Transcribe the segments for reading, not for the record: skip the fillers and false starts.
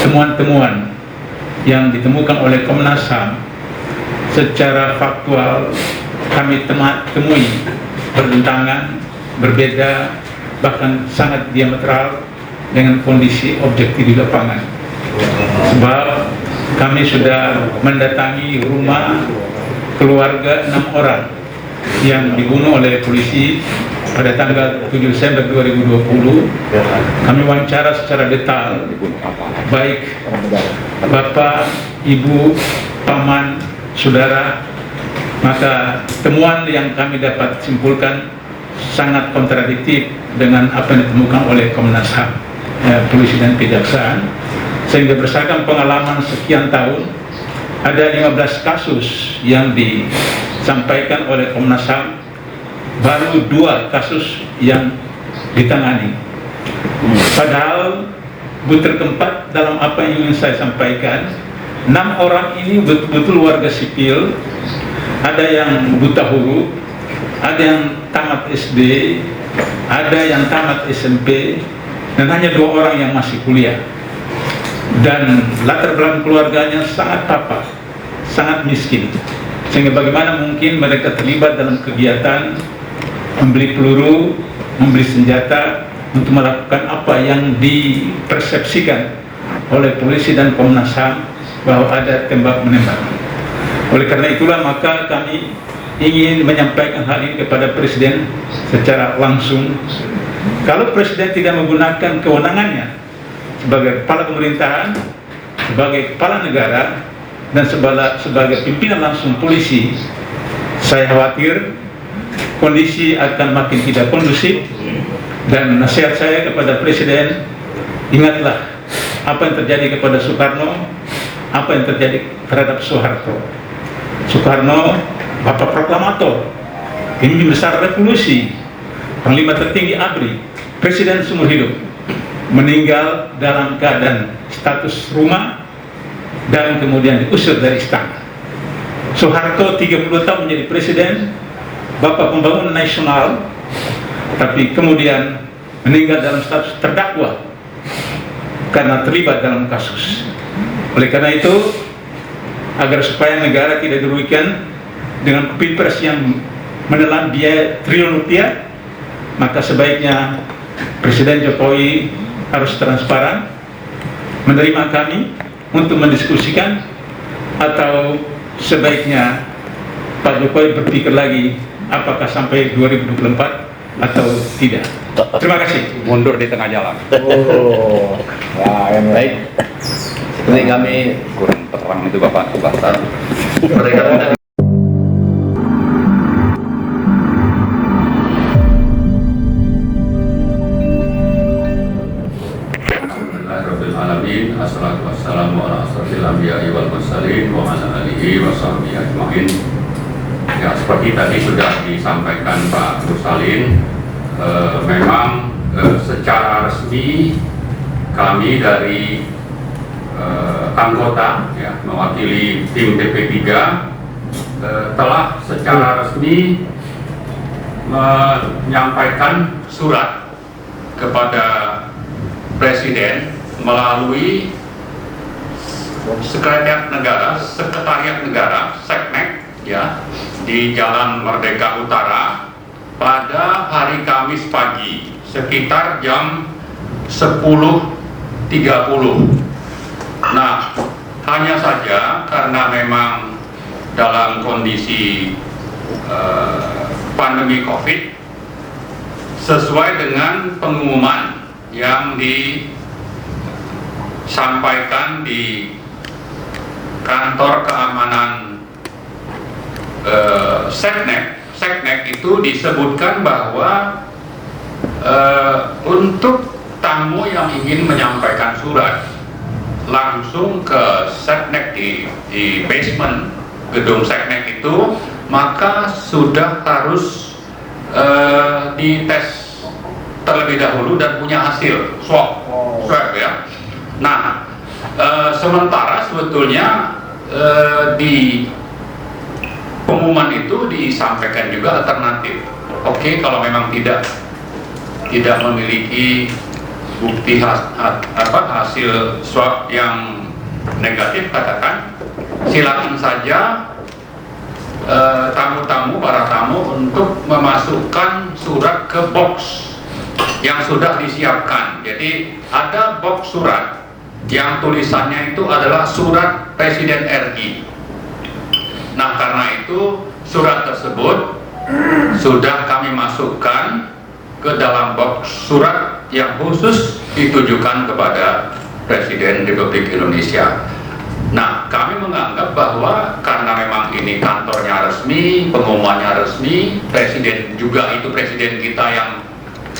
temuan-temuan yang ditemukan oleh Komnas HAM secara faktual kami temui bertentangan, berbeda, bahkan sangat diametral dengan kondisi objektif di lapangan. Sebab kami sudah mendatangi rumah keluarga 6 orang yang dibunuh oleh polisi pada tanggal 7 Desember 2020. Kami wawancara secara detail baik bapak, ibu, paman, saudara. Maka temuan yang kami dapat simpulkan sangat kontradiktif dengan apa yang ditemukan oleh Komnas HAM, polisi dan kejaksaan, sehingga berdasarkan pengalaman sekian tahun ada 15 kasus yang disampaikan oleh Komnas HAM, baru 2 kasus yang ditangani. Padahal butir keempat dalam apa yang ingin saya sampaikan, 6 orang ini betul-betul warga sipil, ada yang buta huruf, ada yang tamat SD, ada yang tamat SMP, dan hanya 2 orang yang masih kuliah. Dan latar belakang keluarganya sangat papa, sangat miskin, sehingga bagaimana mungkin mereka terlibat dalam kegiatan membeli peluru, membeli senjata untuk melakukan apa yang dipersepsikan oleh polisi dan Komnas HAM bahwa ada tembak menembak. Oleh karena itulah maka kami ingin menyampaikan hal ini kepada Presiden secara langsung. Kalau Presiden tidak menggunakan kewenangannya sebagai kepala pemerintahan, sebagai kepala negara, dan sebagai pimpinan langsung polisi, saya khawatir kondisi akan makin tidak kondusif. Dan nasihat saya kepada Presiden, ingatlah apa yang terjadi kepada Soekarno, apa yang terjadi terhadap Soeharto. Soekarno, Bapak Proklamator, pemimpin besar revolusi, Panglima tertinggi ABRI, Presiden seumur hidup, meninggal dalam keadaan status rumah dan kemudian diusir dari istana. Soeharto 30 tahun menjadi Presiden, Bapak Pembangunan Nasional, tapi kemudian meninggal dalam status terdakwa karena terlibat dalam kasus. Oleh karena itu, agar supaya negara tidak dirugikan dengan pilpres yang menelan biaya triliun rupiah, maka sebaiknya Presiden Jokowi harus transparan, menerima kami untuk mendiskusikan, atau sebaiknya Pak Jokowi berpikir lagi apakah sampai 2024 atau tidak. Terima kasih. Mundur di tengah jalan. Baik. Seperti kami Kurang terang itu Bapak Bastar. Alhamdulillahirrabbilalamin. Assalatu wassalamu ala asrofil anbiya'i wal mursalin wa ala alihi wa sahbihi ajma'in. Ya, seperti tadi sudah disampaikan Pak Mursalin, memang secara resmi kami dari anggota ya, mewakili tim TP3 telah secara resmi menyampaikan surat kepada Presiden melalui Sekretariat Negara Seknek ya, di Jalan Merdeka Utara pada hari Kamis pagi sekitar jam 10.30. Nah, hanya saja karena memang dalam kondisi pandemi COVID, sesuai dengan pengumuman yang disampaikan di kantor keamanan Seknek itu disebutkan bahwa untuk tamu yang ingin menyampaikan surat langsung ke Seknek di basement gedung Seknek itu, maka sudah harus dites terlebih dahulu dan punya hasil swab ya. Nah, sementara sebetulnya di pengumuman itu disampaikan juga alternatif. Oke, kalau memang tidak memiliki bukti hasil swab yang negatif, katakan silakan saja para tamu untuk memasukkan surat ke box yang sudah disiapkan. Jadi ada box surat yang tulisannya itu adalah surat Presiden RI. Nah, karena itu surat tersebut sudah kami masukkan ke dalam box surat yang khusus ditujukan kepada Presiden Republik Indonesia. Nah, kami menganggap bahwa karena memang ini kantornya resmi, pengumumannya resmi, Presiden juga itu Presiden kita yang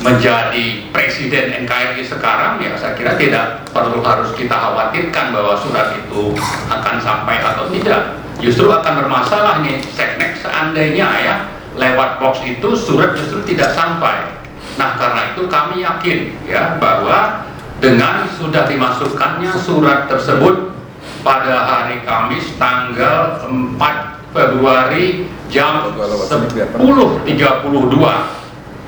menjadi Presiden NKRI sekarang, ya saya kira tidak perlu harus kita khawatirkan bahwa surat itu akan sampai atau tidak. Justru akan bermasalah nih Seknek seandainya ya lewat box itu surat justru tidak sampai. Nah, karena itu kami yakin ya bahwa dengan sudah dimasukkannya surat tersebut pada hari Kamis tanggal 4 Februari jam 10.32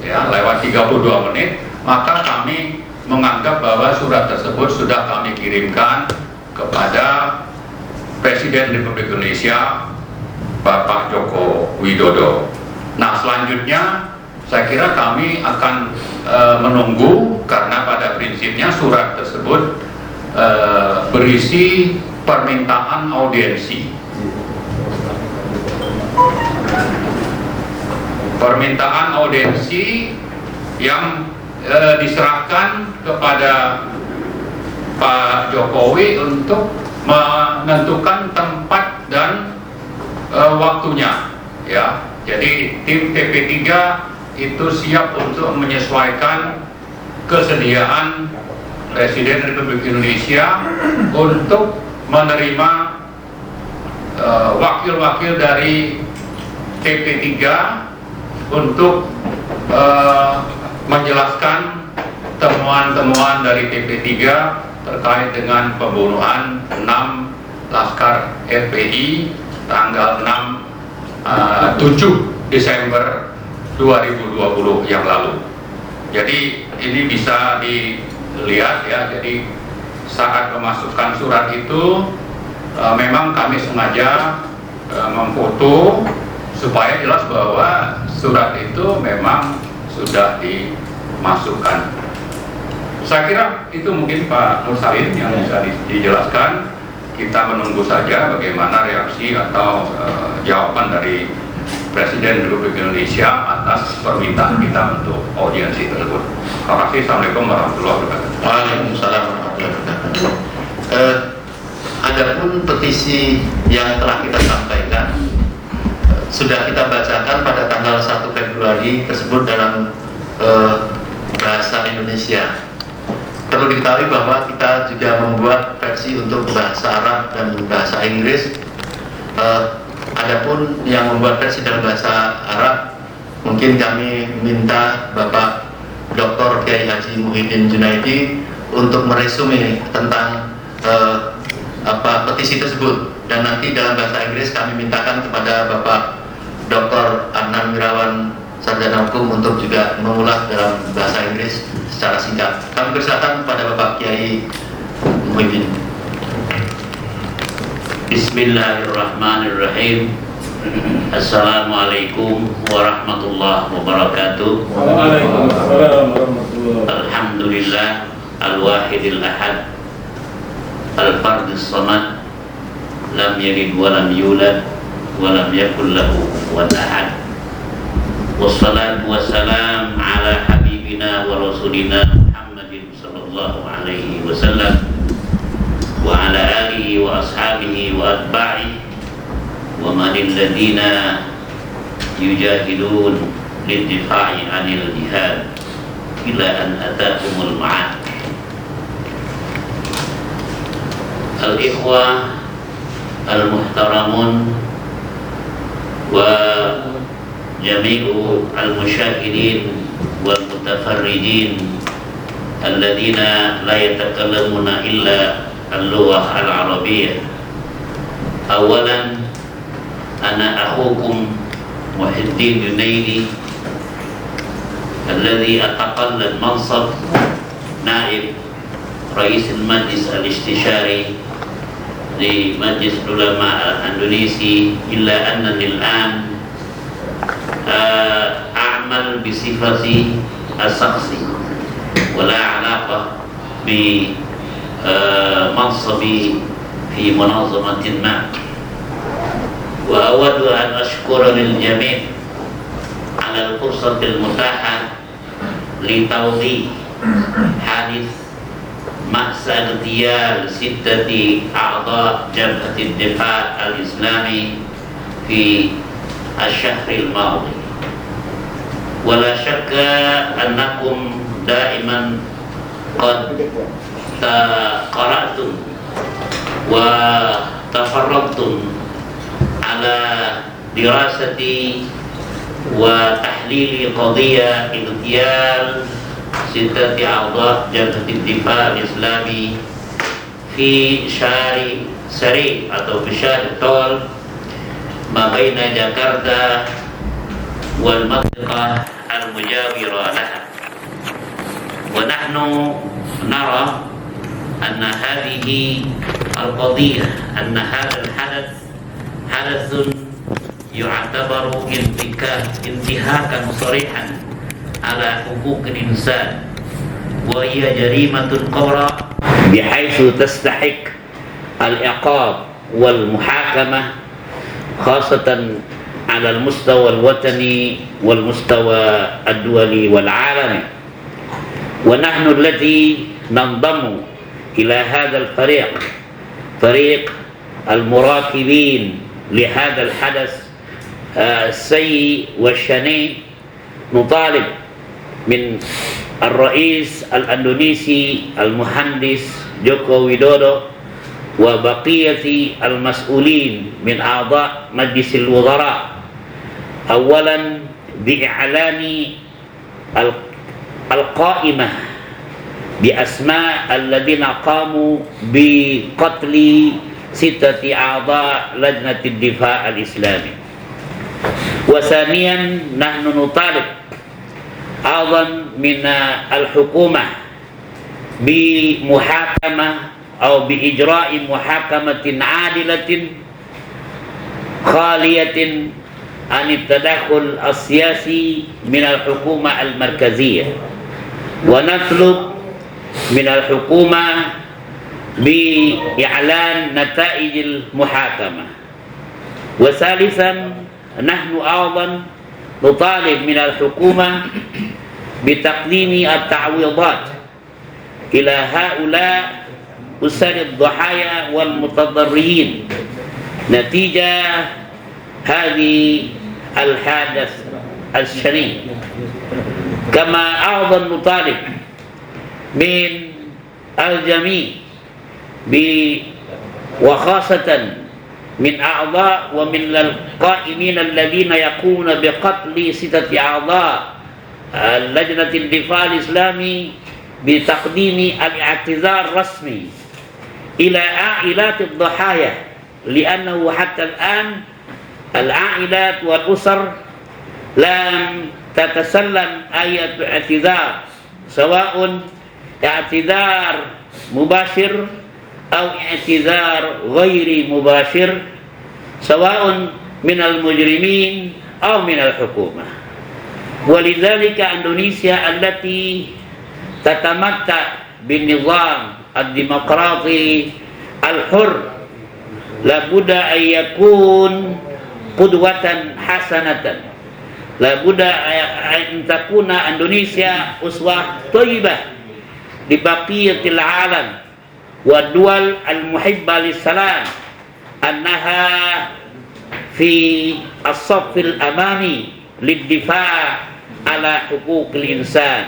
ya, lewat 32 menit, maka kami menganggap bahwa surat tersebut sudah kami kirimkan kepada Presiden Republik Indonesia Bapak Joko Widodo. Nah, selanjutnya saya kira kami akan menunggu, karena pada prinsipnya surat tersebut berisi permintaan audiensi. Permintaan audiensi yang diserahkan kepada Pak Jokowi untuk menentukan tempat dan waktunya ya. Jadi tim TP3 itu siap untuk menyesuaikan kesediaan Presiden Republik Indonesia untuk menerima wakil-wakil dari TP3 untuk menjelaskan temuan-temuan dari TP3 terkait dengan pembunuhan 6 Laskar FPI tanggal 7 Desember 2020 yang lalu. Jadi ini bisa dilihat ya, jadi saat memasukkan surat itu memang kami sengaja memfoto supaya jelas bahwa surat itu memang sudah dimasukkan. Saya kira itu mungkin Pak Nursalin yang bisa dijelaskan. Kita menunggu saja bagaimana reaksi atau jawaban dari Presiden Republik Indonesia atas permintaan kita untuk audiensi tersebut. Terima kasih. Assalamualaikum warahmatullahi wabarakatuh. Waalaikumsalam warahmatullahi wabarakatuh. Adapun petisi yang telah kita sampaikan sudah kita bacakan pada tanggal 1 Februari tersebut dalam bahasa Indonesia. Perlu diketahui bahwa kita juga membuat versi untuk bahasa Arab dan bahasa Inggris. Adapun yang membuat versi dalam bahasa Arab, mungkin kami minta Bapak Dr. Kiai Haji Muhyiddin Junaidi untuk meresume tentang petisi tersebut, dan nanti dalam bahasa Inggris kami mintakan kepada Bapak Dr. Adnan Wirawan Sarjana Hukum untuk juga mengulas dalam bahasa Inggris secara singkat. Kami persilakan kepada Bapak Kiai Muhyiddin. Bismillahirrahmanirrahim. Assalamualaikum warahmatullahi wabarakatuh. Waalaikumsalam warahmatullahi wabarakatuh. Alhamdulillah al-wahidil ahad al-fardis samad lam yalid wa lam yulad wa lam yakul lahu kufuwan ahad. Wassalatu wassalam ala habibina wa rasulina Muhammadin sallallahu alaihi wasallam wa ala alihi wa ashabihi wa atba'i wa manil ladina yujahidun liddifa'i anil jihad ila an atahumul ma'ad. Al-ikhwah al-muhtaramun wa jami'u al-musyahidin wal mutafarrijin alladhina la yatakallamuna illa al-lughah al-arabiyyah. Awalan, ana akhukum Muhyiddin Junaidi alladhi ataqallad mansab نائب رئيس المجلس الاستشاري لمجلس العلماء الإندونيسي، إلا أنني الآن أعمل بصفتي الشخصي ولا علاقة بمنصبي في منظمة ما. وأود أن أشكر للجميع على الفرصة المتاحة لتوضيح حادث مأساة اغتيال 6 أعضاء جبهة الدفاع الإسلامي في الشهر الماضي. ولا شك أنكم دائما قد قرأتم وتفرغتم على دراسة وتحليل قضية اغتيال 6 أعضاء جبهة الدفاع الإسلامي في شهر سري atau في شهر طول ما بين جاكرتا والمنطقة المجاورة لها. ونحن نرى أن هذه القضية، أن هذا الحدث حدث يعتبر انتهاكا صريحا على حقوق الإنسان، وهي جريمة كبرى بحيث تستحق العقاب والمحاكمة، خاصة على المستوى الوطني والمستوى الدولي والعالمي. ونحن الذي ننضم إلى هذا الفريق، فريق المراقبين لهذا الحدث السيء والشنيع، نطالب من الرئيس الإندونيسي المهندس جوكو ويدودو وبقية المسؤولين من أعضاء مجلس الوزراء أولا بإعلان القائمة بأسماء الذين قاموا بقتل 6 أعضاء لجنة الدفاع الإسلامي. وثانيا نحن نطالب أيضا من الحكومة بمحاكمة أو بإجراء محاكمة عادلة خالية عن التدخل السياسي من الحكومة المركزية. ونطلب من الحكومة بإعلان نتائج المحاكمة. وثالثا نحن أيضا نطالب من الحكومة بتقديم التعويضات إلى هؤلاء أسر الضحايا والمتضررين نتيجة هذه الحادث الشنيع. كما أيضا نطالب من الجميع وخاصة من أعضاء ومن القائمين الذين يقومون بقتل 6 أعضاء لجنة الدفاع الإسلامي بتقديم الاعتذار الرسمي إلى عائلات الضحايا، لأنه حتى الآن العائلات والأسر لم تتسلم أي اعتذار، سواء اعتذار مباشر أو اعتذار غير مباشر، سواء من المجرمين أو من الحكومة. ولذلك إندونيسيا التي تتمتع بالنظام الديمقراطي الحر لابد أن يكون قدوة حسنة، لابد أن تكون إندونيسيا أسوة طيبة لبقية العالم والدول المحبة للسلام، أنها في الصف الأمامي للدفاع على حقوق الإنسان.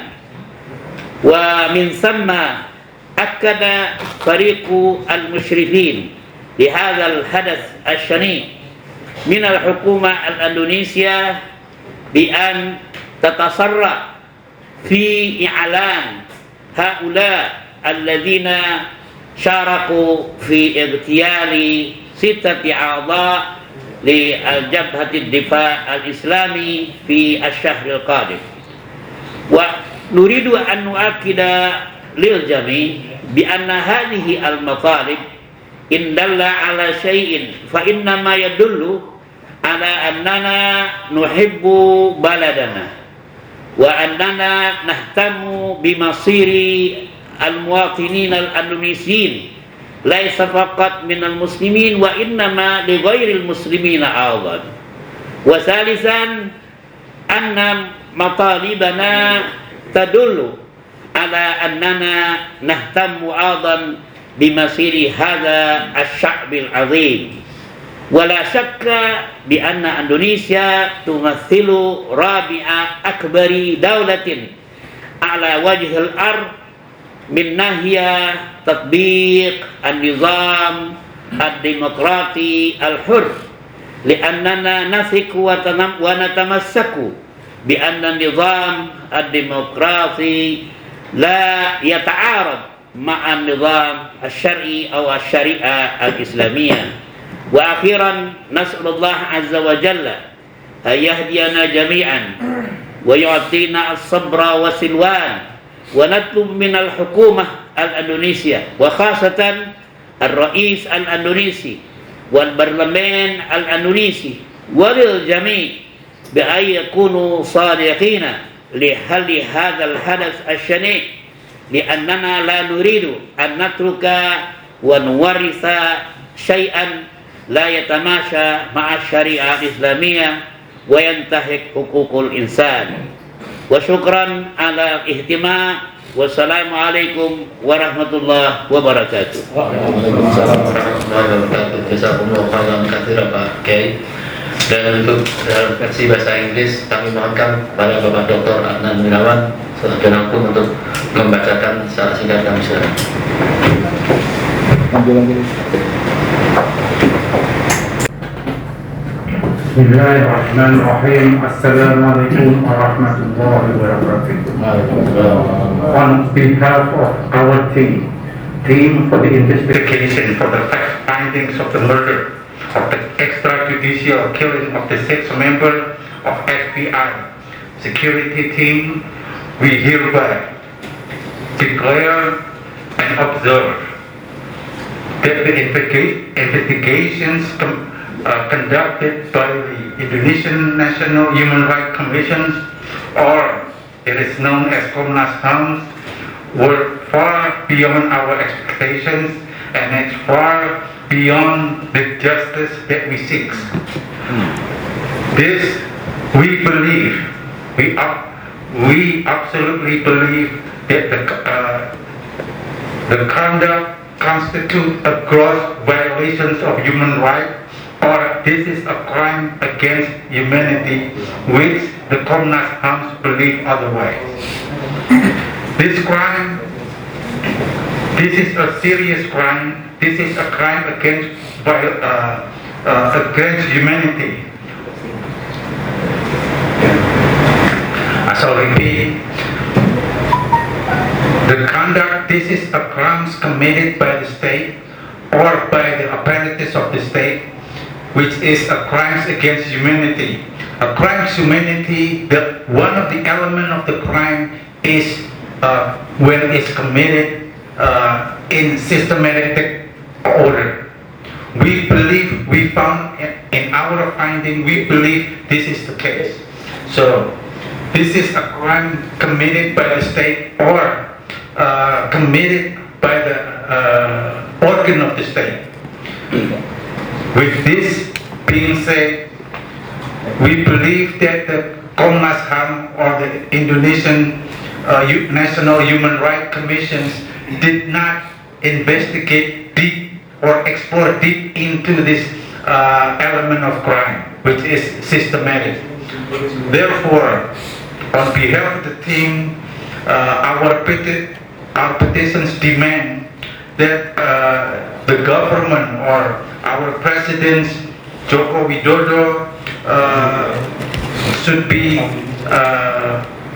ومن ثم أكد فريق المشرفين لهذا الحدث الشنيع من الحكومة الإندونيسية بأن تتسرع في إعلان هؤلاء الذين شاركوا في اغتيال 6 أعضاء لجبهة الدفاع الإسلامي في الشهر القادم. ونريد أن نؤكد lil jami' bi anna hadhihi al-matalib in dalla ala syai'in fa inna ma yadullu ala annana nuhibbu baladana wa annana nahtamu bimasiri al-muwatinin al-indonesiyin laisa faqat minal muslimin wa innama li ghairil muslimina aidan. Wa salisan anna matalibana tadullu ala annana nahtamu aidan bimasiri hadha asy-sya'bil 'azim. Wa la syakka bi anna Indonesia tumathilu rabi'a akbari daulatin ala wajhil ard min nahya tatbiq an-nizam ad-demokrati al-hur li'annana nathiqu wa natamassaku bi anna an-nizam ad-demokrati la yata'arad ma'a an-nizam asy-syar'i aw asy-syari'ah al-islamiyah. Wa akhiran nas'alullah azza wa jalla ayahdiyana jami'an wa yu'tina as-sabra wa silwan wa natlub min al-hukumah al-Indonesia wa khasatan al-Rais al-Indonesi wal Barlaman al-Indonesi walil jami' bi ay yakunu sadiqina li halli hadzal hadath asy-syani' li'annana la nuridu an natruka wa nuwaritha syai'an la yatamasha ma'a syariah islamiyah wa yantahik hukukul insan. Wa syukran ala ihtima. Wassalamualaikum warahmatullahi wabarakatuh. Waalaikumsalam warahmatullahi wabarakatuh. Jazakumullah khairan katsiran Pak Kiai. Dan untuk dalam versi bahasa Inggris kami mohonkan kepada Bapak Dr. Adnan Wirawan selaku rangkum untuk membacakan secara singkat kami silakan. Bismillahirrahmanirrahim. Assalamualaikum warahmatullahi wabarakatuh. On behalf of our team for the investigation for the fact findings of the murder of the extrajudicial killing of the 6th member of FBI security team, we hereby declare and observe that the investigations conducted by the Indonesian National Human Rights Commission, or it is known as Komnas HAM, were far beyond our expectations and it's far beyond the justice that we seek. This we believe, we absolutely believe that the conduct constitutes a gross violations of human rights, or this is a crime against humanity, which the Komnas HAM believe otherwise. This is a serious crime. This is a crime against humanity. So repeat, the conduct, this is a crime committed by the state or by the apparatus of the state, which is a crime against humanity. A crime against humanity, one of the elements of the crime is when it's committed in systematic order. We believe, we found in our finding, we believe this is the case. So this is a crime committed by the state or committed by the organ of the state. With this being said, we believe that the Komnas HAM or the Indonesian National Human Rights Commission did not investigate deep or explore deep into this element of crime, which is systematic. Therefore, on behalf of the team, our petitions demand that the government or our president Joko Widodo should be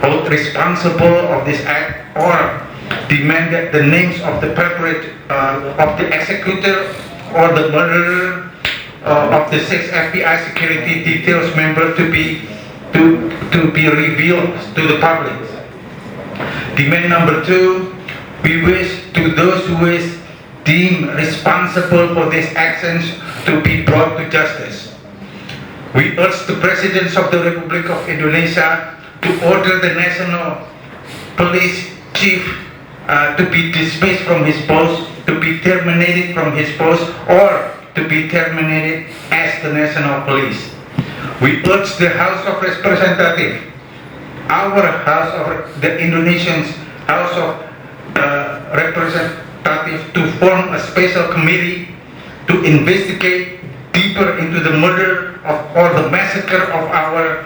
held responsible of this act, or demand that the names of the perpetrator, of the executor or the murderer of the 6 FBI security details member to be revealed to the public. Demand number 2, We wish to those who is deemed responsible for these actions to be brought to justice. We urge the President of the Republic of Indonesia to order the National Police Chief to be dismissed from his post, to be terminated from his post, or to be terminated as the National Police. We urge the House of Representatives, our House of the Indonesian House of Representatives, to form a special committee to investigate deeper into the murder of or the massacre of our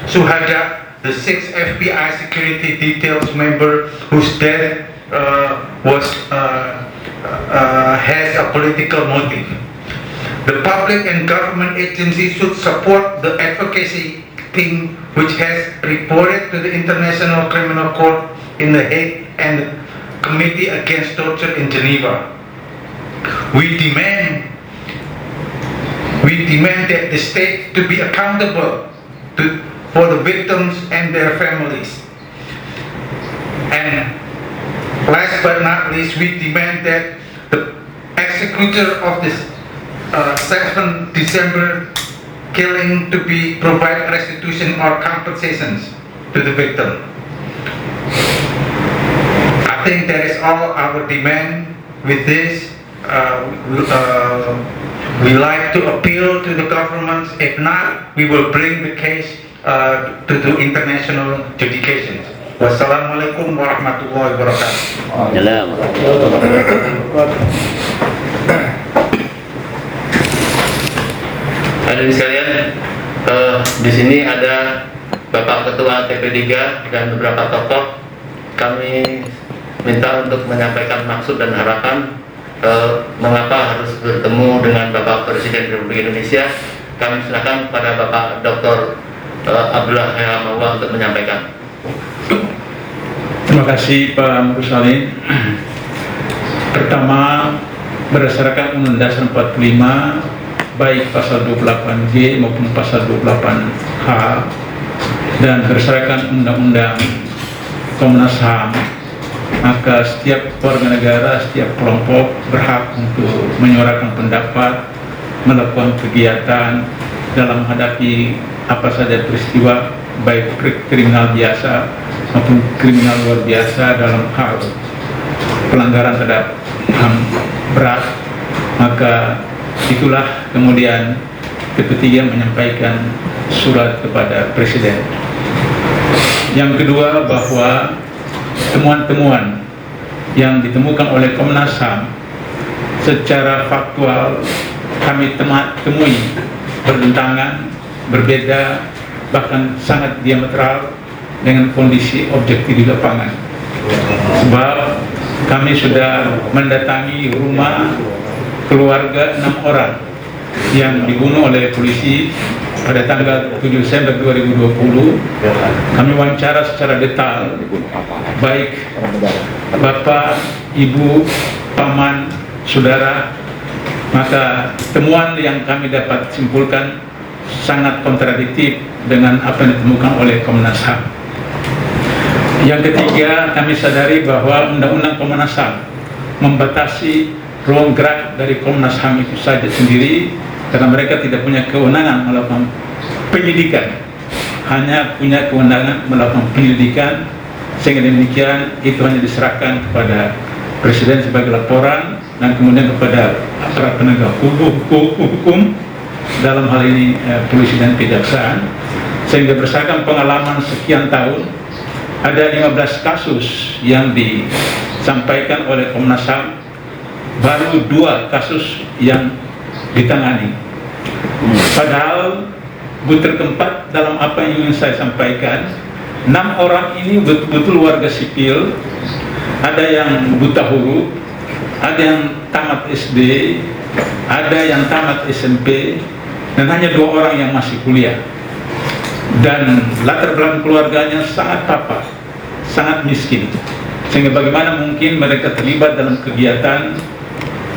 Suhada, the 6 FBI security details member whose death has a political motive. The public and government agencies should support the advocacy team which has reported to the International Criminal Court in The Hague and the Committee Against Torture in Geneva. We demand that the state to be accountable for the victims and their families. And last but not least, we demand that the executor of this 7 December killing to be provide restitution or compensations to the victim. I think that is all our demand. With this, we like to appeal to the governments. If not, we will bring the case to the international judications. Wassalamualaikum warahmatullahi wabarakatuh. Hadirin sekalian, di sini ada Bapak Ketua TP3 dan beberapa tokoh. Kami minta untuk menyampaikan maksud dan harapan mengapa harus bertemu dengan Bapak Presiden Republik Indonesia. Kami silakan pada Bapak Dr. Abdullah Hemawa untuk menyampaikan. Terima kasih Pak Murusalin. Pertama, berdasarkan Undang-Undang Dasar 45, baik pasal 28G maupun pasal 28H, dan berdasarkan Undang-Undang Komnas HAM, maka setiap warga negara, setiap kelompok berhak untuk menyuarakan pendapat, melakukan kegiatan dalam menghadapi apa saja peristiwa, baik kriminal biasa maupun kriminal luar biasa dalam hal pelanggaran terhadap HAM berat. Maka itulah kemudian P3 menyampaikan surat kepada Presiden. Yang kedua, bahwa temuan-temuan yang ditemukan oleh Komnas HAM secara faktual kami temui bertentangan, berbeda, bahkan sangat diametral dengan kondisi objektif di lapangan. Sebab kami sudah mendatangi rumah keluarga 6 orang yang dibunuh oleh polisi pada tanggal 7 Desember 2020. Kami wawancara secara detail, baik bapak, ibu, paman, saudara. Maka temuan yang kami dapat simpulkan sangat kontradiktif dengan apa yang ditemukan oleh Komnas HAM. Yang ketiga, kami sadari bahwa Undang-Undang Komnas HAM membatasi ruang gerak dari Komnas HAM itu saja sendiri, karena mereka tidak punya kewenangan melakukan penyidikan, hanya punya kewenangan melakukan penyelidikan. Sehingga demikian itu hanya diserahkan kepada Presiden sebagai laporan dan kemudian kepada aparat penegak hukum, dalam hal ini polisi dan kejaksaan. Sehingga berdasarkan pengalaman sekian tahun, ada 15 kasus yang disampaikan oleh Komnas HAM, baru 2 kasus yang ditangani. Padahal butir keempat dalam apa yang ingin saya sampaikan, 6 orang ini betul-betul warga sipil, ada yang buta huruf, ada yang tamat SD, ada yang tamat SMP, dan hanya 2 orang yang masih kuliah. Dan latar belakang keluarganya sangat papa, sangat miskin. Sehingga bagaimana mungkin mereka terlibat dalam kegiatan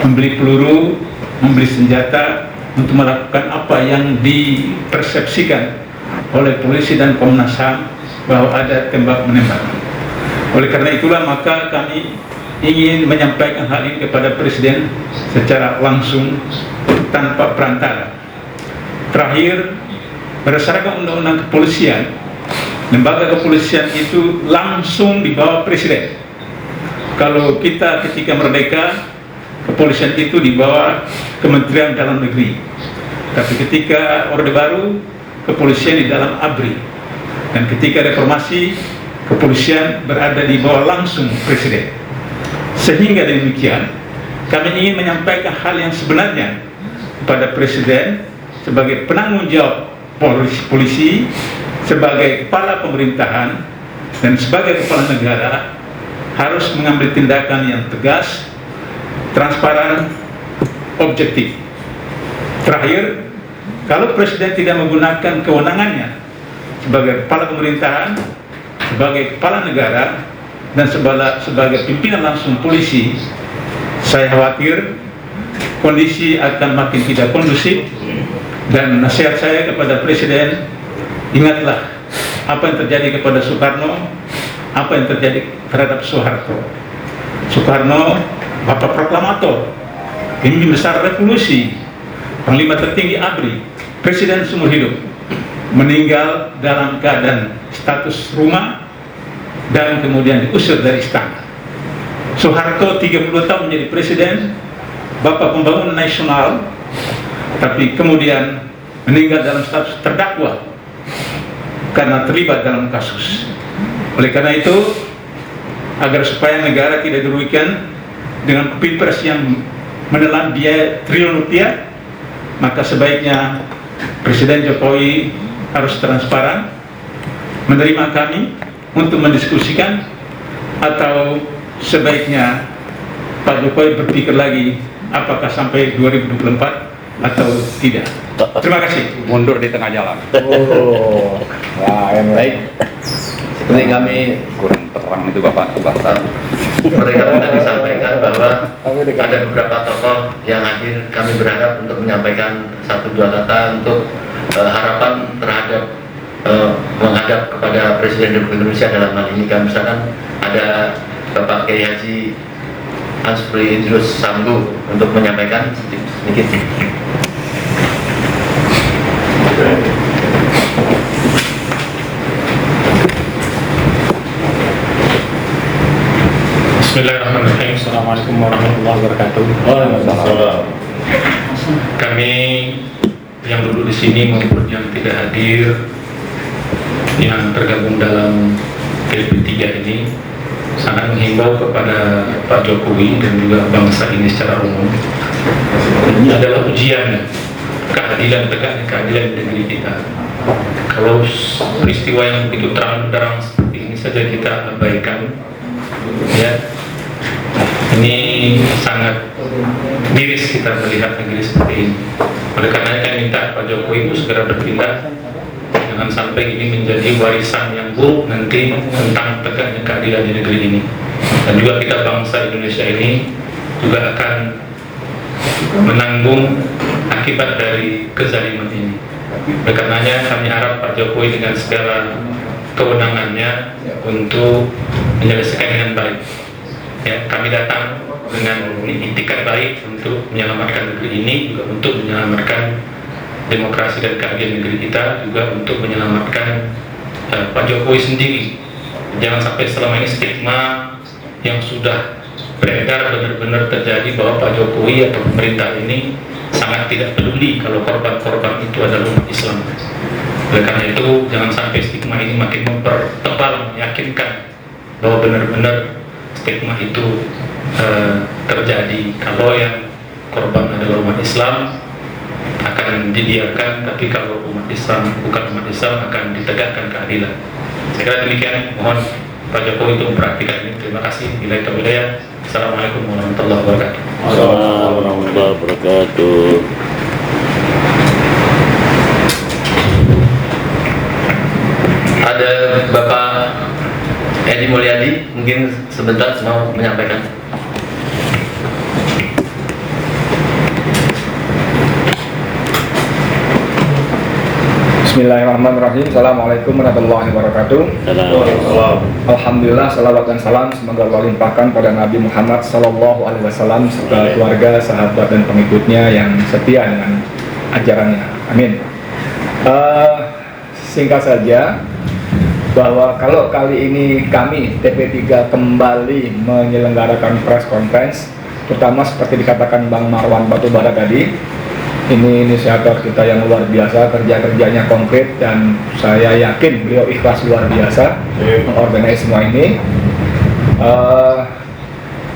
membeli peluru, membeli senjata untuk melakukan apa yang dipersepsikan oleh polisi dan Komnas HAM bahwa ada tembak-menembak. Oleh karena itulah maka kami ingin menyampaikan hal ini kepada Presiden secara langsung tanpa perantara. Terakhir, berdasarkan undang-undang kepolisian, lembaga kepolisian itu langsung di bawah Presiden. Kalau kita ketika merdeka, kepolisian itu di bawah Kementerian Dalam Negeri. Tapi ketika Orde Baru, kepolisian di dalam ABRI. Dan ketika reformasi, kepolisian berada di bawah langsung Presiden. Sehingga demikian, kami ingin menyampaikan hal yang sebenarnya kepada Presiden sebagai penanggung jawab polisi, sebagai kepala pemerintahan, dan sebagai kepala negara harus mengambil tindakan yang tegas, transparan, objektif. Terakhir, kalau Presiden tidak menggunakan kewenangannya sebagai kepala pemerintahan, sebagai kepala negara, dan sebagai pimpinan langsung polisi, saya khawatir kondisi akan makin tidak kondusif. Dan nasihat saya kepada Presiden, ingatlah apa yang terjadi kepada Soekarno, apa yang terjadi terhadap Soeharto. Soekarno, Bapak Proklamator, pemimpin besar revolusi, Panglima tertinggi ABRI, Presiden seumur hidup, meninggal dalam keadaan status rumah dan kemudian diusir dari istana. Soeharto 32 tahun menjadi Presiden, Bapak pembangunan nasional, tapi kemudian meninggal dalam status terdakwa karena terlibat dalam kasus. Oleh karena itu, agar supaya negara tidak dirugikan dengan pilpres yang menelan biaya triliun rupiah, maka sebaiknya Presiden Jokowi harus transparan, menerima kami untuk mendiskusikan, atau sebaiknya Pak Jokowi berpikir lagi apakah sampai 2024 atau tidak. Terima kasih. Mundur di tengah jalan. Baik, seperti kami Kurang terang itu Bapak Bahtar. mereka tadi sampaikan bahwa ada beberapa tokoh yang hadir. Kami berharap untuk menyampaikan satu dua kata untuk harapan terhadap menghadap kepada Presiden Republik Indonesia dalam hal ini. Kami misalkan ada Bapak Kiai Haji Ansuri Idrus Samdu untuk menyampaikan sedikit. Bismillahirrahmanirrahim. Assalamualaikum warahmatullahi wabarakatuh. Kami yang duduk di sini maupun yang tidak hadir, yang tergabung dalam GP3 ini, sangat menghimbau kepada Pak Jokowi dan juga bangsa ini secara umum. Ini adalah ujian keadilan, tegaknya keadilan di negeri kita. Kalau peristiwa yang begitu terang benderang seperti ini saja kita abaikan, ya, ini sangat miris kita melihat negeri seperti ini. Oleh karena saya minta Pak Jokowi itu segera berpindah, jangan sampai ini menjadi warisan yang buruk nanti tentang tegaknya keadilan di negeri ini. Dan juga kita bangsa Indonesia ini juga akan menanggung akibat dari kezaliman ini. Oleh karenanya kami harap Pak Jokowi dengan segala kewenangannya untuk menyelesaikan dengan baik. Ya, kami datang dengan itikat baik untuk menyelamatkan negeri ini, juga untuk menyelamatkan demokrasi dan keadilan negeri kita, juga untuk menyelamatkan Pak Jokowi sendiri. Jangan sampai selama ini stigma yang sudah beredar benar-benar terjadi bahwa Pak Jokowi atau pemerintah ini sangat tidak peduli kalau korban-korban itu adalah umat Islam. Oleh karena itu, jangan sampai stigma ini makin mempertebal, meyakinkan bahwa benar-benar stigma itu terjadi. Kalau yang korban adalah umat Islam akan dibiarkan, tapi kalau umat Islam bukan umat Islam akan ditegakkan keadilan. Saya kira demikian, mohon Pak Jokowi untuk memperhatikan ini. Terima kasih. Bila itu hidayah. Assalamualaikum warahmatullahi wabarakatuh. Assalamualaikum warahmatullahi wabarakatuh. Ada Bapak Edi Mulyadi, mungkin sebentar mau menyampaikan. Bismillahirrahmanirrahim. Assalamualaikum warahmatullahi wabarakatuh. Alhamdulillah, salawat dan salam semoga Allah limpahkan pada Nabi Muhammad SAW serta keluarga, sahabat dan pengikutnya yang setia dengan ajarannya. Amin. Singkat saja bahwa kalau kali ini kami TP3 kembali menyelenggarakan press conference, terutama seperti dikatakan Bang Marwan Batubara tadi, ini inisiator kita yang luar biasa, kerja-kerjanya konkret dan saya yakin beliau ikhlas luar biasa mengorganisasi semua ini.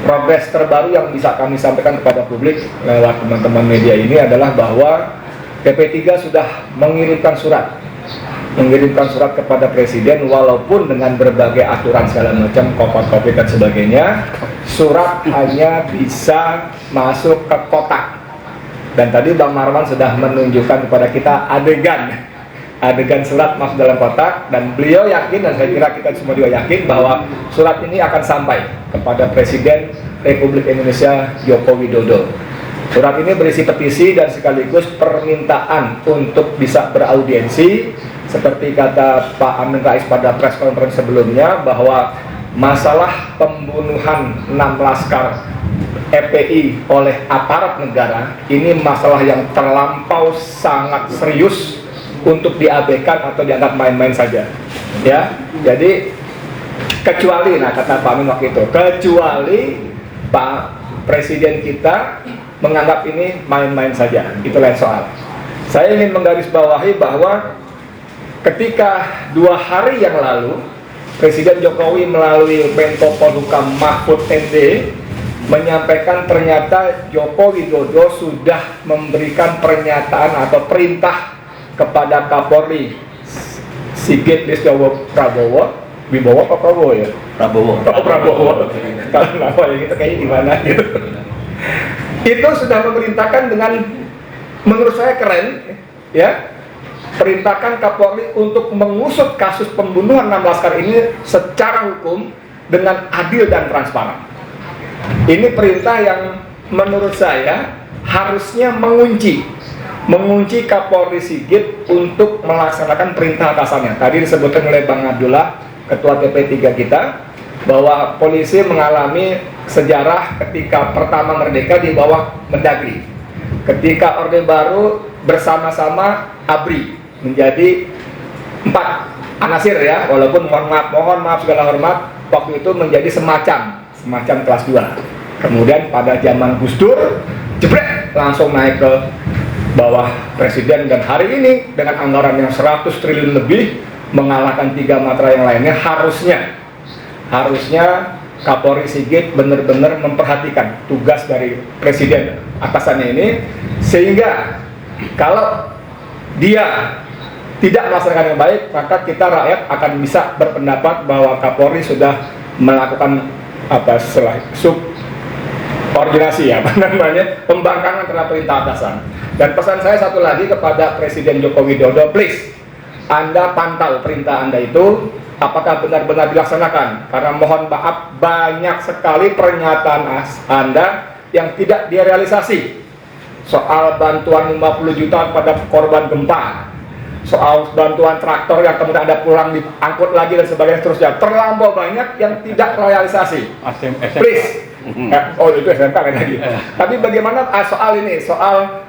Progres terbaru yang bisa kami sampaikan kepada publik lewat teman-teman media ini adalah bahwa TP3 sudah mengirimkan surat kepada Presiden, walaupun dengan berbagai aturan segala macam, COVID dan sebagainya, surat hanya bisa masuk ke kotak. Dan tadi Bang Marwan sudah menunjukkan kepada kita adegan surat masuk dalam kotak, dan beliau yakin, dan saya kira kita semua juga yakin bahwa surat ini akan sampai kepada Presiden Republik Indonesia Joko Widodo. Surat ini berisi petisi dan sekaligus permintaan untuk bisa beraudiensi, seperti kata Pak Amin Rais pada press conference sebelumnya, bahwa masalah pembunuhan 6 laskar FPI oleh aparat negara ini masalah yang terlampau sangat serius untuk diabaikan atau dianggap main-main saja, ya. Jadi kecuali, nah kata Pak Amin waktu itu, kecuali Pak Presiden kita menganggap ini main-main saja, itu lain soal. Saya ingin menggarisbawahi bahwa ketika 2 hari yang lalu Presiden Jokowi melalui Menko Polhukam Mahfud MD menyampaikan ternyata Joko Widodo sudah memberikan pernyataan atau perintah kepada Kapolri Sigit Wisnu Prabowo, Wibowo apa Prabowo ya? Prabowo. Kalau nama yang itu kayaknya gimana gitu. Itu sudah memerintahkan dengan, menurut saya keren, ya, perintahkan Kapolri untuk mengusut kasus pembunuhan 6 laskar ini secara hukum dengan adil dan transparan. Ini perintah yang menurut saya harusnya mengunci Kapolri Sigit untuk melaksanakan perintah atasannya. Tadi disebutkan oleh Bang Abdullah, Ketua TP3 kita, bahwa polisi mengalami sejarah ketika pertama merdeka di bawah Mendagri. Ketika Orde Baru bersama-sama ABRI menjadi 4 anasir, ya, walaupun mohon maaf segala hormat, waktu itu menjadi semacam kelas 2. Kemudian pada zaman Gus Dur, jebret, langsung naik ke bawah Presiden, dan hari ini dengan anggaran yang 100 triliun lebih mengalahkan 3 matra yang lainnya. Harusnya Kapolri Sigit benar-benar memperhatikan tugas dari Presiden atasannya ini, sehingga kalau dia tidak melaksanakan yang baik, maka kita rakyat akan bisa berpendapat bahwa Kapolri sudah melakukan subordinasi, pembangkangan terhadap perintah atasan. Dan pesan saya satu lagi kepada Presiden Joko Widodo, please, Anda pantau perintah Anda itu apakah benar-benar dilaksanakan, karena mohon maaf banyak sekali pernyataan Anda yang tidak direalisasi. Soal bantuan 50 juta pada korban gempa, soal bantuan traktor yang kemudian ada pulang diangkut lagi dan sebagainya, seterusnya, terlampau banyak yang tidak realisasi. Please, oh itu SMK kan lagi. Tapi bagaimana soal ini, soal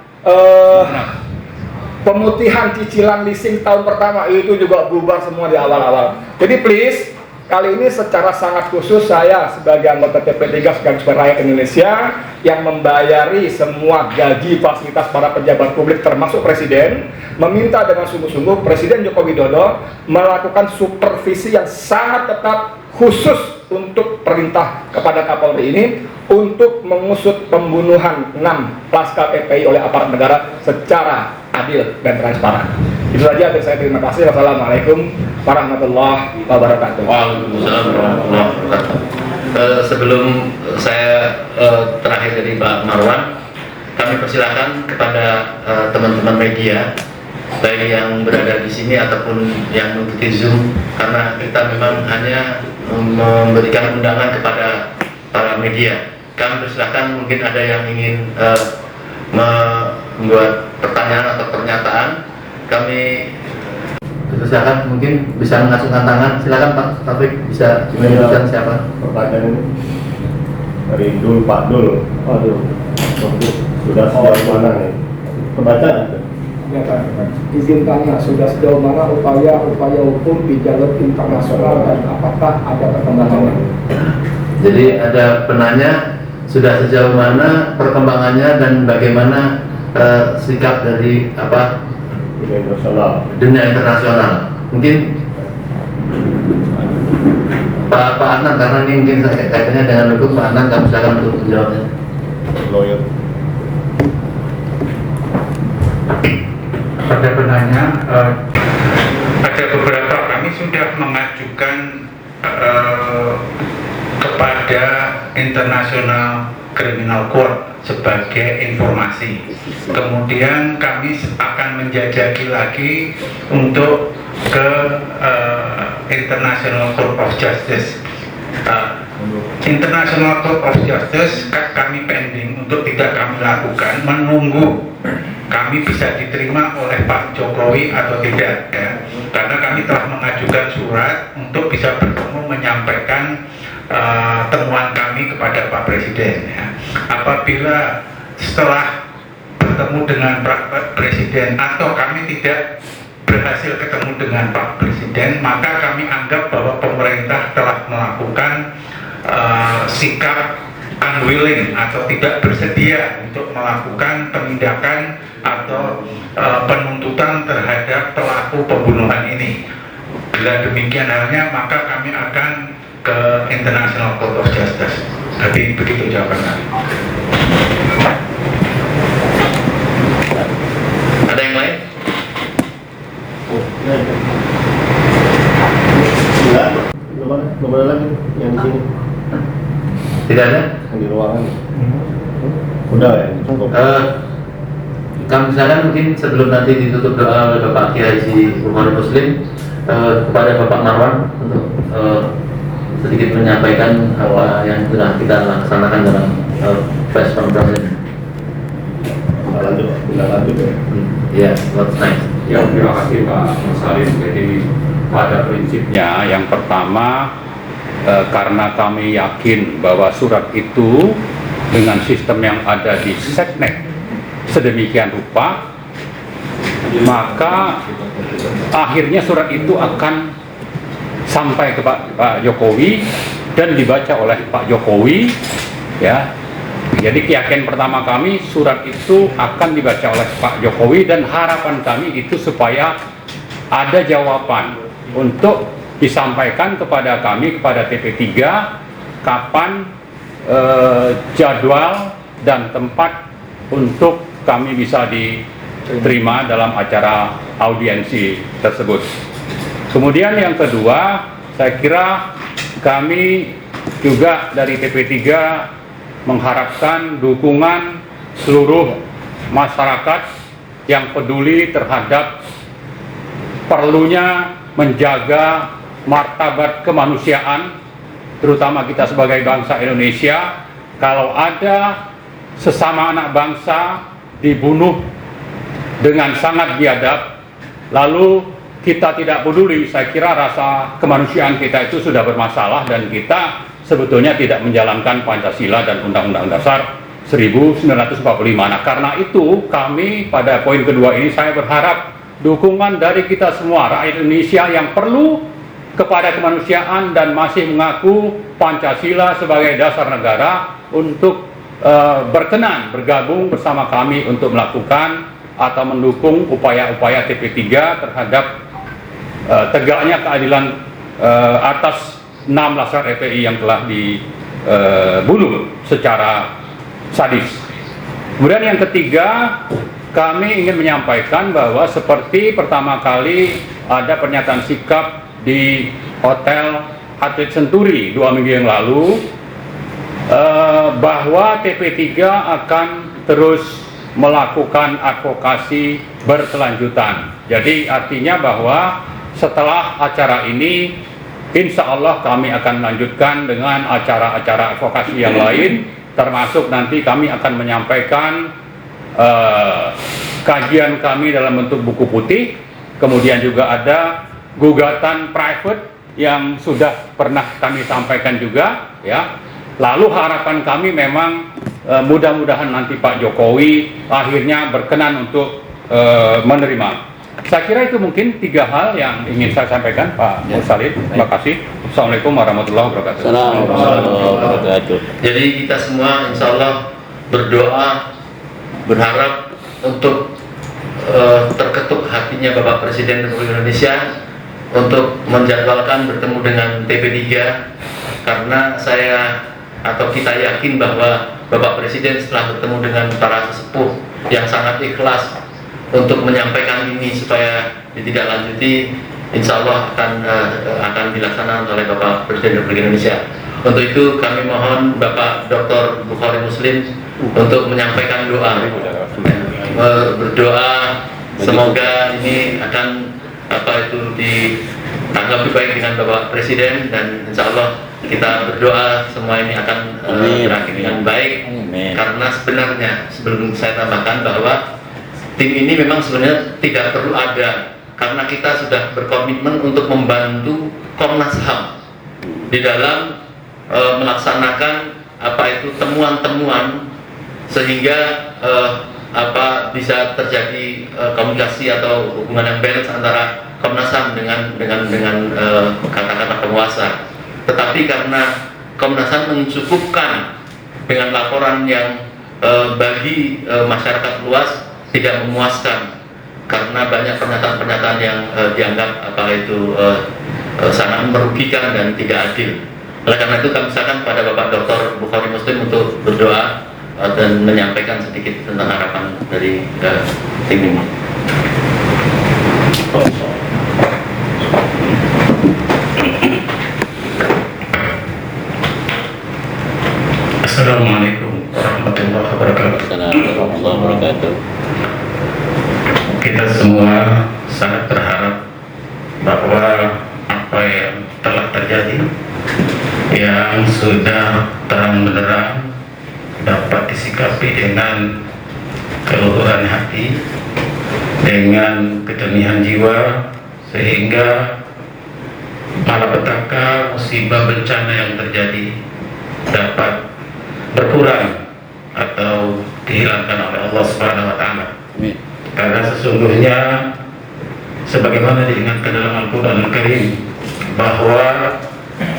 pemutihan cicilan leasing tahun pertama itu juga bubar semua di awal-awal. Jadi please, kali ini secara sangat khusus saya sebagai anggota TP3 sekaligus rakyat Indonesia yang membayari semua gaji fasilitas para pejabat publik termasuk Presiden, meminta dengan sungguh-sungguh Presiden Joko Widodo melakukan supervisi yang sangat ketat khusus untuk perintah kepada Kapolri ini untuk mengusut pembunuhan 6 laskar FPI oleh aparat negara secara adil dan transparan. Itu saja dari saya, terima kasih. Wassalamualaikum warahmatullahi wabarakatuh. Waalaikumsalam warahmatullahi wabarakatuh. Sebelum saya terakhir dari Pak Marwan, kami persilahkan kepada teman-teman media, baik yang berada di sini ataupun yang mengikuti Zoom, karena kita memang hanya memberikan undangan kepada para media. Kami persilahkan, mungkin ada yang ingin membuat pertanyaan atau pernyataan. Kami silakan, mungkin bisa mengacungkan tangan. Silakan Pak Taufik, bisa menyebutkan siapa? Pertanyaan ini dari Dul, Pak Dul. Waduh, sudah sejauh mana nih? Kebaca? Ya kan, izin tanya, sudah sejauh mana upaya hukum di jalur internasional dan apakah ada perkembangannya? Jadi ada penanya, sudah sejauh mana perkembangannya dan bagaimana sikap dari dunia internasional? Mungkin Pak Adnan, karena ini mungkin kaitannya dengan hukum, Pak Adnan kami silakan untuk menjawabnya. Lawyer. Pada penanya, ada beberapa kami sudah mengajukan kepada International Criminal Court sebagai informasi. Kemudian kami akan menjajaki lagi untuk ke International Court of Justice. International Court of Justice kami pending untuk tidak kami lakukan, menunggu kami bisa diterima oleh Pak Jokowi atau tidak, ya. Karena kami telah mengajukan surat untuk bisa bertemu menyampaikan temuan kami kepada Pak Presiden, ya. Apabila setelah bertemu dengan Pak Presiden atau kami tidak berhasil ketemu dengan Pak Presiden, maka kami anggap bahwa pemerintah telah melakukan sikap unwilling atau tidak bersedia untuk melakukan penindakan atau penuntutan terhadap pelaku pembunuhan ini. Bila demikian halnya, maka kami akan ke International Court of Justice. Jadi begitu jawaban kami. Ada yang lain? Belum ada lagi yang di sini. Tidak ada? Yang di ruangan. Udah ya, cukup. Kami silakan mungkin sebelum nanti ditutup doa oleh Bapak Kiai Haji Bukhari Muslim, kepada Bapak Marwan untuk sedikit menyampaikan apa yang sudah kita laksanakan dalam press conference ini. Lanjut ya. Ya, what's next? Ya, terima kasih Pak Salim. Jadi pada prinsipnya yang pertama, karena kami yakin bahwa surat itu dengan sistem yang ada di Seknek sedemikian rupa, maka akhirnya surat itu akan sampai ke Pak Jokowi dan dibaca oleh Pak Jokowi, ya. Jadi keyakinan pertama kami, surat itu akan dibaca oleh Pak Jokowi dan harapan kami itu supaya ada jawaban untuk disampaikan kepada kami, kepada TP3, kapan jadwal dan tempat untuk kami bisa diterima dalam acara audiensi tersebut. Kemudian yang kedua, saya kira kami juga dari TP3 mengharapkan dukungan seluruh masyarakat yang peduli terhadap perlunya menjaga martabat kemanusiaan, terutama kita sebagai bangsa Indonesia. Kalau ada sesama anak bangsa dibunuh dengan sangat biadab, lalu kita tidak peduli, saya kira rasa kemanusiaan kita itu sudah bermasalah dan kita sebetulnya tidak menjalankan Pancasila dan Undang-Undang Dasar 1945. Nah, karena itu kami pada poin kedua ini saya berharap dukungan dari kita semua rakyat Indonesia yang perlu kepada kemanusiaan dan masih mengaku Pancasila sebagai dasar negara untuk berkenan bergabung bersama kami untuk melakukan atau mendukung upaya-upaya TP3 terhadap tegaknya keadilan atas 6 laskar FPI yang telah dibunuh secara sadis. Kemudian yang ketiga, kami ingin menyampaikan bahwa seperti pertama kali ada pernyataan sikap di Hotel Atlet Senturi 2 minggu yang lalu, bahwa TP3 akan terus melakukan advokasi berkelanjutan. Jadi artinya bahwa setelah acara ini, insya Allah kami akan lanjutkan dengan acara-acara advokasi yang lain, termasuk nanti kami akan menyampaikan kajian kami dalam bentuk buku putih kemudian juga ada gugatan private yang sudah pernah kami sampaikan juga, ya. Lalu harapan kami memang mudah-mudahan nanti Pak Jokowi akhirnya berkenan untuk menerima. Saya kira itu mungkin 3 hal yang ingin saya sampaikan, Pak Mursalin. Terima kasih. Assalamualaikum warahmatullahi wabarakatuh. Assalamualaikum warahmatullahi wabarakatuh. Jadi kita semua insya Allah berdoa, berharap untuk terketuk hatinya Bapak Presiden Republik Indonesia untuk menjadwalkan bertemu dengan TP3, karena saya atau kita yakin bahwa Bapak Presiden setelah bertemu dengan para sesepuh yang sangat ikhlas untuk menyampaikan ini supaya ditindaklanjuti, insya Allah akan dilaksanakan oleh Bapak Presiden Republik Indonesia. Untuk itu kami mohon Bapak Dr. Bukhari Muslim untuk menyampaikan doa, berdoa semoga ini akan ditanggapi baik dengan Bapak Presiden, dan insya Allah kita berdoa semua ini akan berakhir dengan baik. Karena sebenarnya sebelum saya tambahkan bahwa tim ini memang sebenarnya tidak perlu ada, karena kita sudah berkomitmen untuk membantu Komnas HAM di dalam melaksanakan temuan-temuan sehingga bisa terjadi komunikasi atau hubungan yang balance antara Komnas HAM dengan katakanlah penguasa. Tetapi karena Komnas HAM mencukupkan dengan laporan yang bagi masyarakat luas tidak memuaskan, karena banyak pernyataan-pernyataan yang dianggap sangat merugikan dan tidak adil. Oleh karena itu kami silakan pada Bapak Dr. Bukhari Muslim untuk berdoa dan menyampaikan sedikit tentang harapan dari tim ini. Assalamualaikum warahmatullahi wabarakatuh. Assalamualaikum warahmatullahi wabarakatuh. Kita semua sangat berharap bahwa apa yang telah terjadi, yang sudah terang benderang, dapat disikapi dengan keluhuran hati, dengan kejernihan jiwa, sehingga malapetaka musibah bencana yang terjadi dapat berkurang atau dihilangkan oleh Allah Subhanahu wa taala. Karena sesungguhnya sebagaimana diingatkan dalam Al-Qur'an Al-Karim bahwa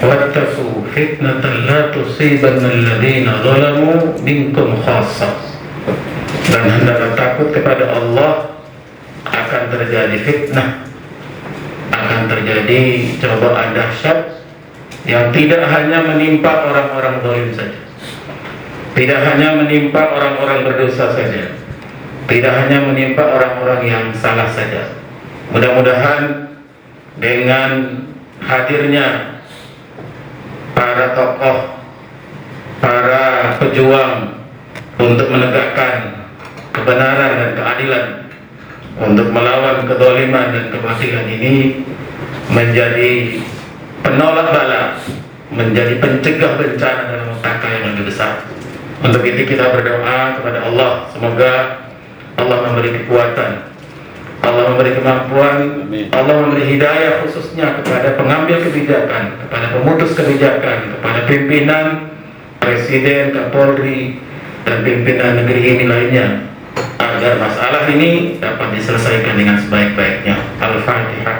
wattaqu fitnatan la tusibanna alladziina zalamu minkum khassah, dan hendaklah takut kepada Allah akan terjadi fitnah, akan terjadi cobaan dahsyat yang tidak hanya menimpa orang-orang zalim saja, tidak hanya menimpa orang-orang berdosa saja, tidak hanya menimpa orang-orang yang salah saja. Mudah-mudahan dengan hadirnya para tokoh, para pejuang untuk menegakkan kebenaran dan keadilan, untuk melawan kezaliman dan kebatilan ini menjadi penolak bala, menjadi pencegah bencana dan malapetaka yang lebih besar. Untuk itu kita berdoa kepada Allah, semoga Allah memberi kekuatan, Allah memberi kemampuan, Allah memberi hidayah khususnya kepada pengambil kebijakan, kepada pemutus kebijakan, kepada pimpinan, Presiden, Kapolri, dan pimpinan negeri ini lainnya, agar masalah ini dapat diselesaikan dengan sebaik-baiknya. Al-Fatihah.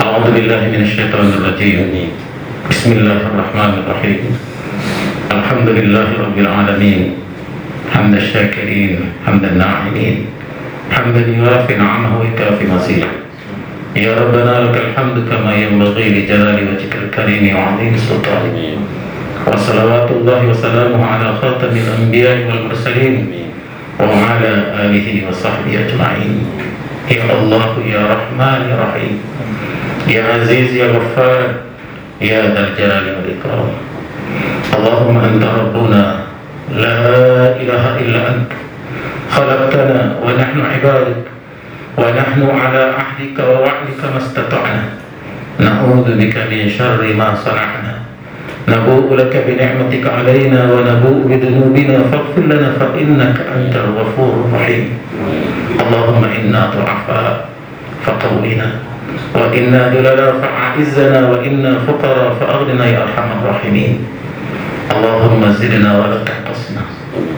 A'udzu billahi minasyaitonir rajim. Bismillahirrahmanirrahim. Alhamdulillahirabbil alamin. Hamdan syakirin, hamdan na'imin. Hamdan yuwafi ni'amahu wa yukafi mazid. Ya Rabbana lakal hamdu kama yanbaghi li jalali wajhikal karim wa 'azimi sultanik. Wa salawatullahi wa salamuhu ala khatamil anbiya'i wal mursalin wa ala alihi wa sahbihi ajma'in. Ya Allah, ya Rahman, ya Rahim, ya Aziz, ya Ghaffar, ya Dzal Jalali wal Ikram. Allahumma anta rabbuna la ilaha illa anta khalaqtana wa nahnu ibaduk ونحن على عهدك ووعدك ما استطعنا نعوذ بك من شر ما صنعنا نبوء لك بنعمتك علينا ونبوء بذنوبنا فاغفر لنا فإنك أنت الغفور الرحيم اللهم إنا ضعفاء فقونا وإنا ذللا فأعزنا وإنا فقراء فأغننا يا أرحم الراحمين اللهم زدنا ولا تنقصنا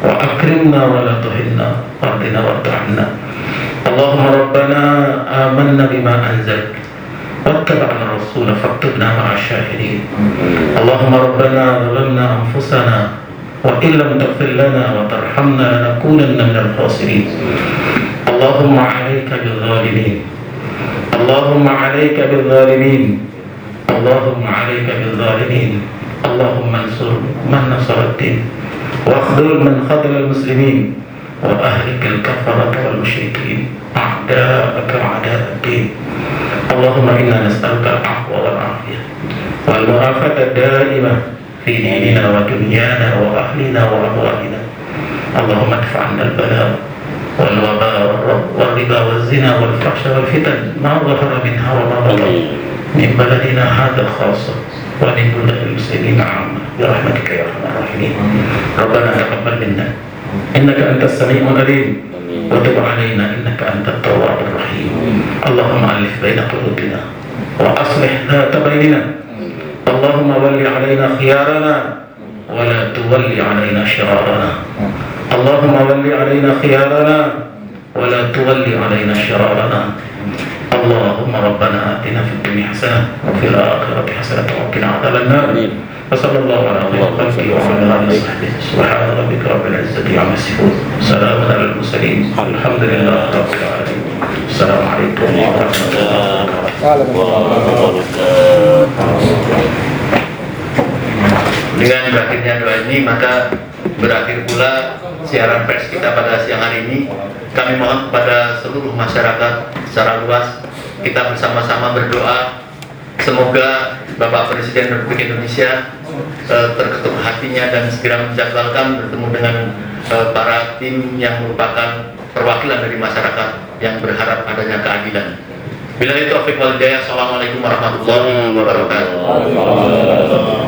وأكرمنا ولا تهنا وارضنا وارض عنا اللهم ربنا آمنا بما أنزلت واتبعنا الرسول فاكتبنا مع الشاهدين اللهم ربنا ظلمنا أنفسنا وإن لم تغفر لنا وترحمنا لنكونن من الخاسرين اللهم عليك بالظالمين اللهم عليك بالظالمين اللهم عليك بالظالمين اللهم انصر من نصر الدين واخذل من خذل المسلمين وأهلك الكفرة والمشركين أعداءك أعداء الدين اللهم إنا نسألك العفو والعافية والمعافاة الدائمة في ديننا ودنيانا وأهلنا وأموالنا اللهم ادفع عنا البلاء والوباء والربا والزنا والفحش والفتن ما ظهر منها وما بطن من بلدنا هذا خاصة ومن بلاد المسلمين عامة برحمتك يا أرحم الراحمين ربنا تقبل منا إنك أنت السميع العليم وتب علينا إنك أنت التواب الرحيم اللهم ألف بين قلوبنا وأصلح ذات بيننا اللهم ول علينا خيارنا ولا تولي علينا شرارنا اللهم ول علينا خيارنا ولا تولي علينا شرارنا اللهم ربنا آتنا في الدنيا حسنة وفي الآخرة حسنة وقنا عذاب النار وصلى الله على خير خلقه وعلى آله وصحبه سبحان ربك رب العزة عما يصفون سلام على المرسلين الحمد لله رب العالمين السلام عليكم ورحمة الله وبركاته. Dengan berakhirnya doa ini maka berakhir pula siaran pers kita pada siang hari ini. Kami mohon kepada seluruh masyarakat secara luas kita bersama-sama berdoa semoga Bapak Presiden Republik Indonesia terketuk hatinya dan segera menjadwalkan bertemu dengan para tim yang merupakan perwakilan dari masyarakat yang berharap adanya keadilan. Billahi taufiq wal hidayah. Assalamualaikum warahmatullahi wabarakatuh.